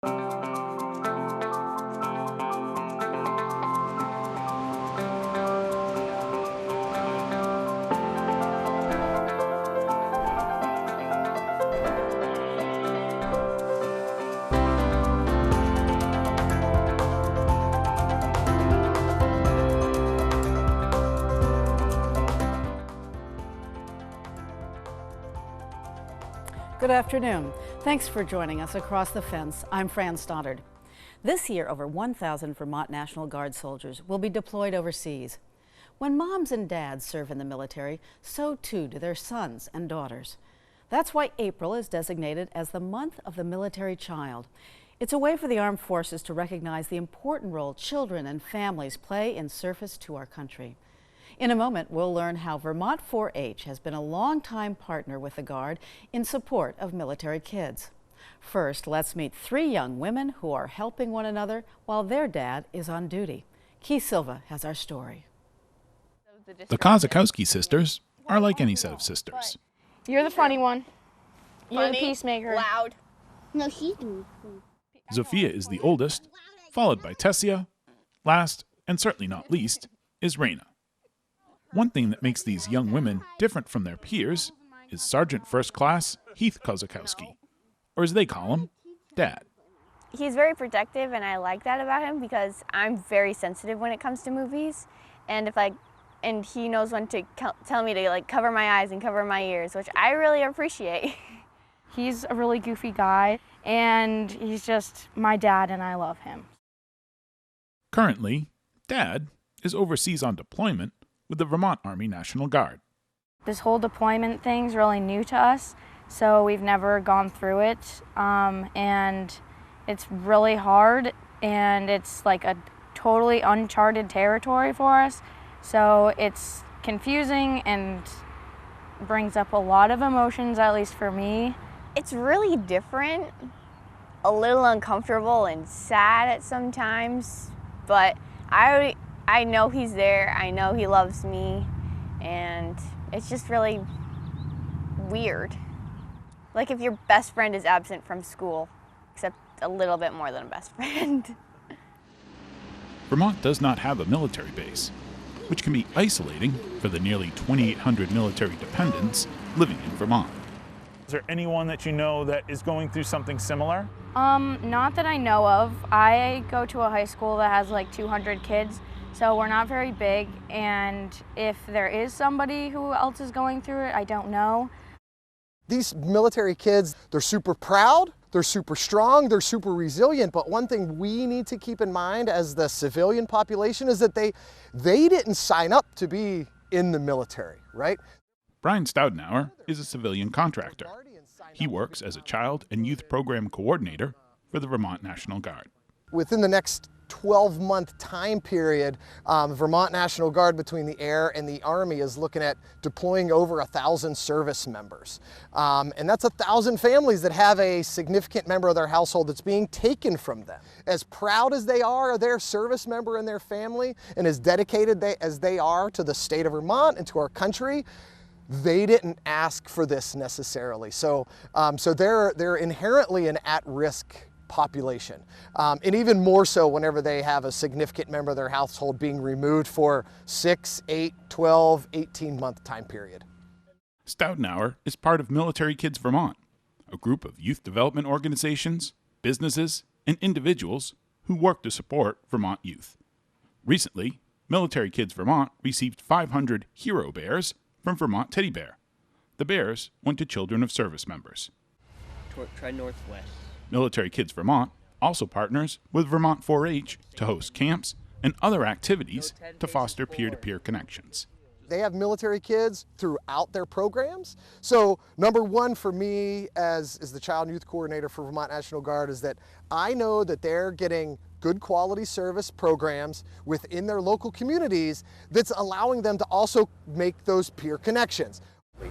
Good afternoon. Thanks for joining us across the fence. I'm Fran Stoddard. This year, over 1,000 Vermont National Guard soldiers will be deployed overseas. When moms and dads serve in the military, so too do their sons and daughters. That's why April is designated as the month of the military child. It's a way for the armed forces to recognize the important role children and families play in service to our country. In a moment, we'll learn how Vermont 4-H has been a longtime partner with the Guard in support of military kids. First, let's meet 3 young women who are helping one another while their dad is on duty. Keith Silva has our story. The Kozakowski sisters are like any set of sisters. You're the funny one. You're Funny, the peacemaker. loud. No, she's doing. Zofia is the oldest, followed by Tessia. Last, and certainly not least, is Raina. One thing that makes these young women different from their peers is Sergeant First Class Heath Kozakowski, or as they call him, Dad. He's very protective, and I like that about him because I'm very sensitive when it comes to movies, and he knows when to tell me to cover my eyes and cover my ears, which I really appreciate. He's a really goofy guy, and he's just my dad, and I love him. Currently, Dad is overseas on deployment with the Vermont Army National Guard. This whole deployment thing's really new to us, so we've never gone through it, and it's really hard, and it's like a totally uncharted territory for us, so it's confusing and brings up a lot of emotions, at least for me. It's really different, a little uncomfortable and sad at some times, but I know he's there, I know he loves me, and it's just really weird. Like if your best friend is absent from school, except a little bit more than a best friend. Vermont does not have a military base, which can be isolating for the nearly 2,800 military dependents living in Vermont. Is there anyone that you know that is going through something similar? Not that I know of. I go to a high school that has like 200 kids, so we're not very big, and if there is somebody who else is going through it, I don't know. These military kids, they're super proud, they're super strong, they're super resilient, but one thing we need to keep in mind as the civilian population is that they didn't sign up to be in the military, right? Brian Stoudenauer is a civilian contractor. He works as a child and youth program coordinator for the Vermont National Guard. Within the next 12-month time period, Vermont National Guard between the Air and the Army is looking at deploying over 1,000 service members. And that's 1,000 families that have a significant member of their household that's being taken from them. As proud as they are of their service member and their family, and as dedicated as they are to the state of Vermont and to our country, they didn't ask for this necessarily. So they're inherently an at-risk population. And even more so whenever they have a significant member of their household being removed for 6, 8, 12, 18-month time period. Stoudenauer is part of Military Kids Vermont, a group of youth development organizations, businesses, and individuals who work to support Vermont youth. Recently, Military Kids Vermont received 500 Hero Bears from Vermont Teddy Bear. The bears went to children of service members. Try northwest. Military Kids Vermont also partners with Vermont 4-H to host camps and other activities to foster peer-to-peer connections. They have military kids throughout their programs. So number one for me as the Child and Youth Coordinator for Vermont National Guard is that I know that they're getting good quality service programs within their local communities that's allowing them to also make those peer connections.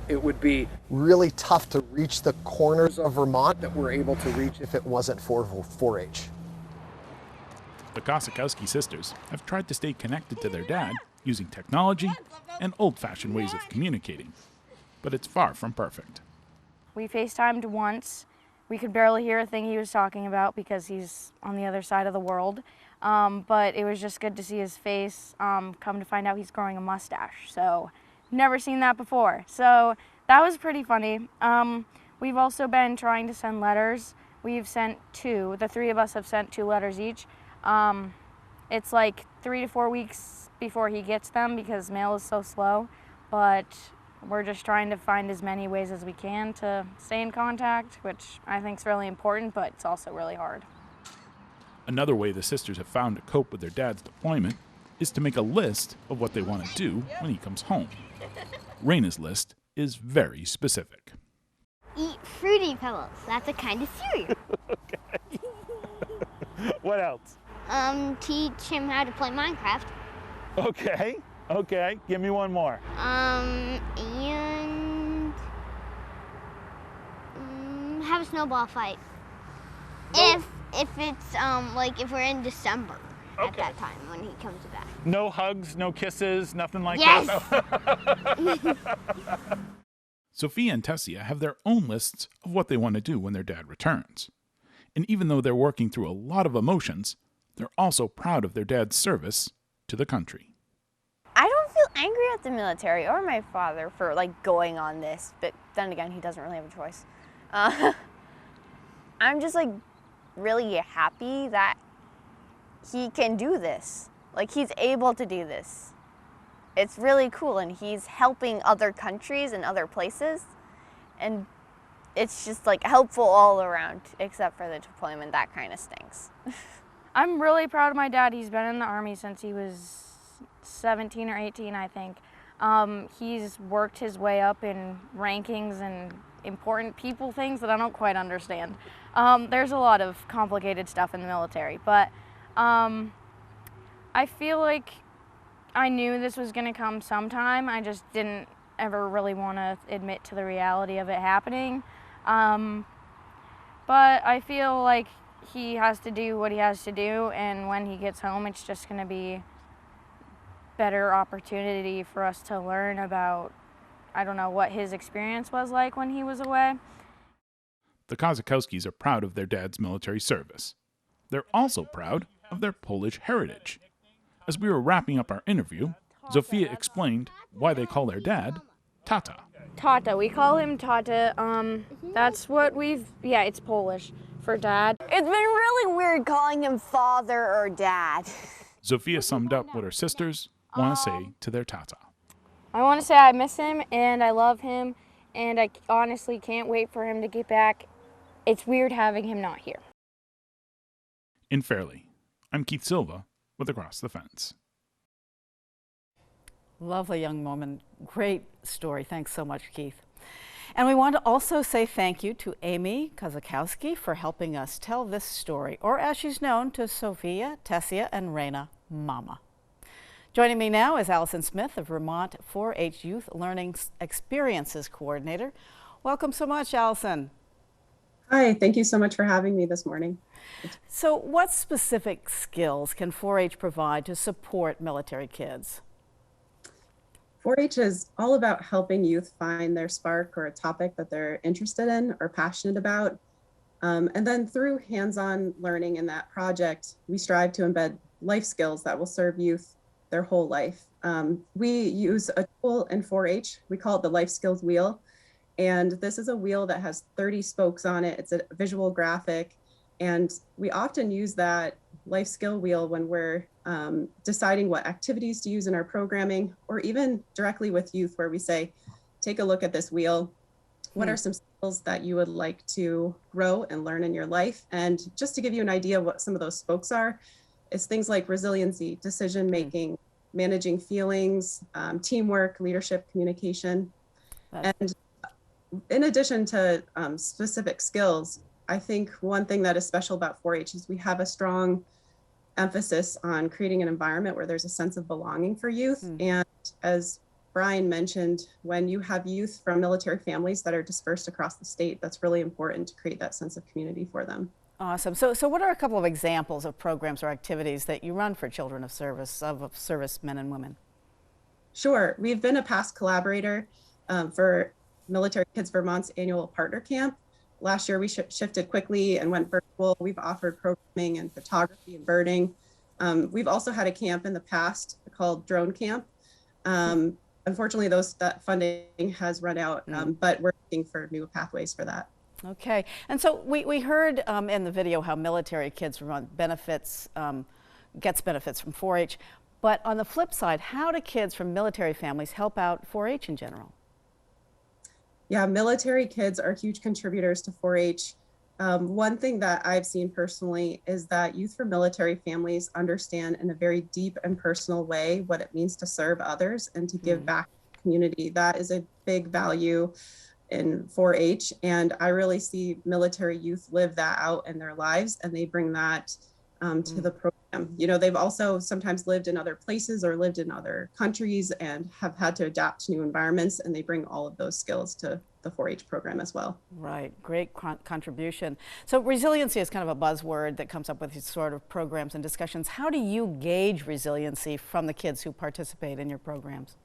It would be really tough to reach the corners of Vermont that we're able to reach if it wasn't for 4-H. The Kozakowski sisters have tried to stay connected to their dad using technology and old-fashioned ways of communicating, but it's far from perfect. We FaceTimed once, we could barely hear a thing he was talking about because he's on the other side of the world. But it was just good to see his face. Come to find out he's growing a mustache. So never seen that before. So that was pretty funny. We've also been trying to send letters. We've sent 2. The 3 of us have sent 2 letters each. It's like 3 to 4 weeks before he gets them because mail is so slow. But we're just trying to find as many ways as we can to stay in contact, which I think is really important, but it's also really hard. Another way the sisters have found to cope with their dad's deployment is to make a list of what they want to do when he comes home. Raina's list is very specific. Eat Fruity Pebbles. That's a kind of cereal. Okay. What else? Teach him how to play Minecraft. Okay. Okay. Give me one more. And have a snowball fight. If it's like if we're in December at that time when he comes back. No hugs, no kisses, nothing like Yes. that. Sophia and Tessia have their own lists of what they want to do when their dad returns. And even though they're working through a lot of emotions, they're also proud of their dad's service to the country. I don't feel angry at the military or my father for like going on this, but then again, he doesn't really have a choice. I'm just like really happy that he can do this. Like he's able to do this. It's really cool, and he's helping other countries and other places, and it's just like helpful all around, except for the deployment. That kind of stinks. I'm really proud of my dad. He's been in the Army since he was 17 or 18, I think. He's worked his way up in rankings and important people things that I don't quite understand. There's a lot of complicated stuff in the military, but I feel like I knew this was going to come sometime. I just didn't ever really want to admit to the reality of it happening. But I feel like he has to do what he has to do, and when he gets home, it's just going to be better opportunity for us to learn about, I don't know, what his experience was like when he was away. The Kozakowskis are proud of their dad's military service. They're also proud of their Polish heritage. As we were wrapping up our interview, Zofia explained why they call their dad Tata. Tata, we call him Tata. That's what it's Polish for dad. It's been really weird calling him father or dad. Zofia summed up what her sisters want to say to their Tata. I want to say I miss him and I love him, and I honestly can't wait for him to get back. It's weird having him not here. In Fairleigh, I'm Keith Silva with Across the Fence. Lovely young woman. Great story. Thanks so much, Keith. And we want to also say thank you to Amy Kozakowski for helping us tell this story, or as she's known to Sophia, Tessia, and Raina, Mama. Joining me now is Allison Smith, of Vermont 4-H Youth Learning Experiences Coordinator. Welcome so much, Allison. Hi, thank you so much for having me this morning. So what specific skills can 4-H provide to support military kids? 4-H is all about helping youth find their spark or a topic that they're interested in or passionate about. And then through hands-on learning in that project, we strive to embed life skills that will serve youth their whole life. We use a tool in 4-H, we call it the Life Skills Wheel. And this is a wheel that has 30 spokes on it. It's a visual graphic. And we often use that life skill wheel when we're deciding what activities to use in our programming, or even directly with youth where we say, take a look at this wheel. What are some skills that you would like to grow and learn in your life? And just to give you an idea of what some of those spokes are, it's things like resiliency, decision-making, managing feelings, teamwork, leadership, communication. And in addition to specific skills, I think one thing that is special about 4-H is we have a strong emphasis on creating an environment where there's a sense of belonging for youth. And as Brian mentioned, when you have youth from military families that are dispersed across the state, that's really important to create that sense of community for them. Awesome. So what are a couple of examples of programs or activities that you run for children of servicemen and women? Sure. We've been a past collaborator for Military Kids Vermont's annual partner camp. last year we shifted quickly and went virtual. We've offered programming and photography and birding. We've also had a camp in the past called Drone Camp. Unfortunately, that funding has run out, but we're looking for new pathways for that. Okay, and so we heard in the video how military kids gets benefits from 4-H, but on the flip side, how do kids from military families help out 4-H in general? Yeah, military kids are huge contributors to 4-H. One thing that I've seen personally is that youth from military families understand in a very deep and personal way what it means to serve others and to give back to the community. That is a big value in 4-H, and I really see military youth live that out in their lives, and they bring that to the program. You know, they've also sometimes lived in other places or lived in other countries and have had to adapt to new environments, and they bring all of those skills to the 4-H program as well. Right, great contribution. So resiliency is kind of a buzzword that comes up with these sort of programs and discussions. How do you gauge resiliency from the kids who participate in your programs?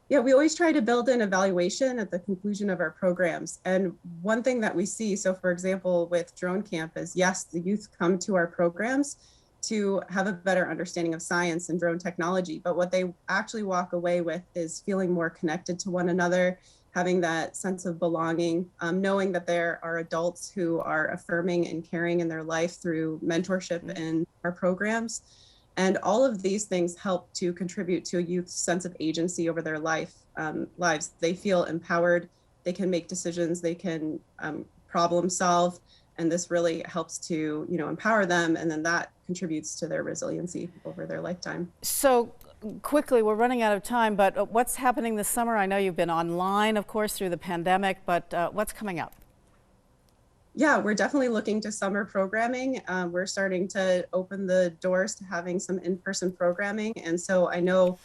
Yeah, we always try to build in evaluation at the conclusion of our programs. And one thing that we see, so for example, with Drone Camp is, yes, the youth come to our programs to have a better understanding of science and drone technology, but what they actually walk away with is feeling more connected to one another, having that sense of belonging, knowing that there are adults who are affirming and caring in their life through mentorship in our programs. And all of these things help to contribute to a youth's sense of agency over their lives. They feel empowered, they can make decisions, they can problem solve, and this really helps to, empower them, and then that contributes to their resiliency over their lifetime. So quickly, we're running out of time, but what's happening this summer? I know you've been online, of course, through the pandemic, but what's coming up? Yeah, we're definitely looking to summer programming. We're starting to open the doors to having some in-person programming. And so I know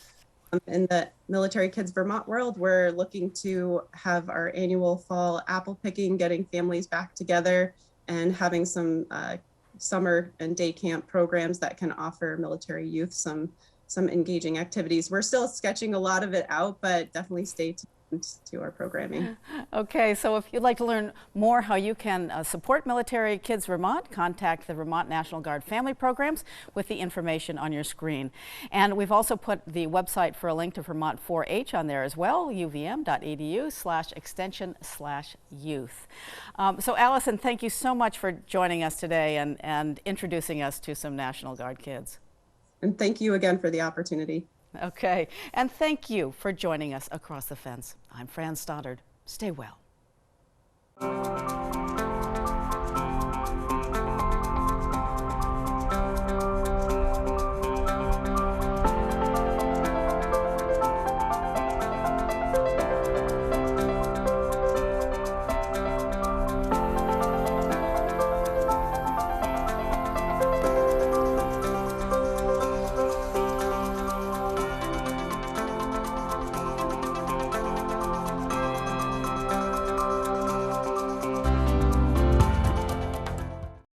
in the Military Kids Vermont world, we're looking to have our annual fall apple picking, getting families back together and having some summer and day camp programs that can offer military youth some engaging activities. We're still sketching a lot of it out, but definitely stay tuned to our programming. Okay, so if you'd like to learn more how you can support Military Kids Vermont, contact the Vermont National Guard Family Programs with the information on your screen. And we've also put the website for a link to Vermont 4-H on there as well, uvm.edu/extension/youth. So Allison, thank you so much for joining us today and introducing us to some National Guard kids. And thank you again for the opportunity. Okay, and thank you for joining us across the fence. I'm Fran Stoddard. Stay well.